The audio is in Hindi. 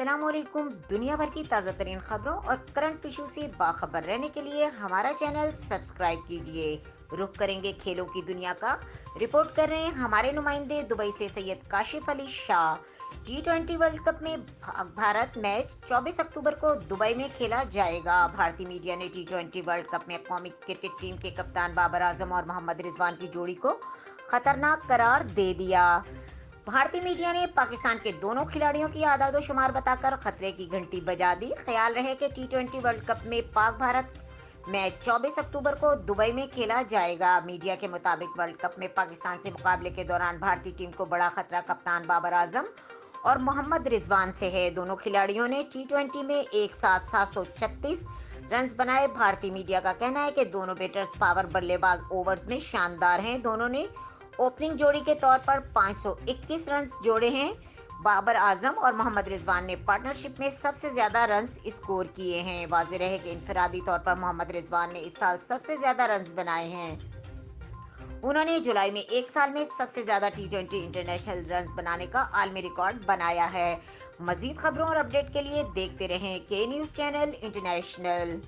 अस्सलामुअलैकुम। दुनिया भर की ताज़ा तरीन खबरों और करंट इशू से बाखबर रहने के लिए हमारा चैनल सब्सक्राइब कीजिए। रुख करेंगे खेलों की दुनिया का। रिपोर्ट कर रहे हैं हमारे नुमाइंदे दुबई से Syed Kashif Ali Shah. T20 world cup में भारत मैच 24 अक्टूबर को दुबई में खेला जाएगा। भारतीय मीडिया ने T20 वर्ल्ड कप में कौमी क्रिकेट टीम के कप्तान बाबर आजम और मोहम्मद रिजवान की जोड़ी को खतरनाक करार दे दिया। भारतीय मीडिया ने पाकिस्तान के दोनों खिलाड़ियों की आदादोशुमार बताकर खतरे की घंटी बजा दी। ख्याल रहे कि T20 वर्ल्ड कप में पाक भारत मैच 24 अक्टूबर को दुबई में खेला जाएगा। मीडिया के मुताबिक वर्ल्ड कप में पाकिस्तान से मुकाबले के दौरान भारतीय टीम को बड़ा खतरा कप्तान बाबर आजम और मोहम्मद रिजवान से है। दोनों खिलाड़ियों ने T20 में एक साथ 736 रन बनाए। भारतीय मीडिया का कहना है कि दोनों बैटर्स पावर बल्लेबाज ओवर्स में शानदार हैं। दोनों ने ओपनिंग जोड़ी के तौर पर 521 रन जोड़े हैं। बाबर आजम और मोहम्मद रिजवान ने पार्टनरशिप में सबसे ज्यादा रन स्कोर किए हैं। वाज़ेह रहे कि इनफरादी तौर पर मोहम्मद रिजवान ने इस साल सबसे ज्यादा रन बनाए हैं। उन्होंने जुलाई में एक साल में सबसे ज्यादा T20 इंटरनेशनल रन बनाने का आलमी रिकॉर्ड बनाया है। मजीद खबरों और अपडेट के लिए देखते रहें के न्यूज़ चैनल इंटरनेशनल।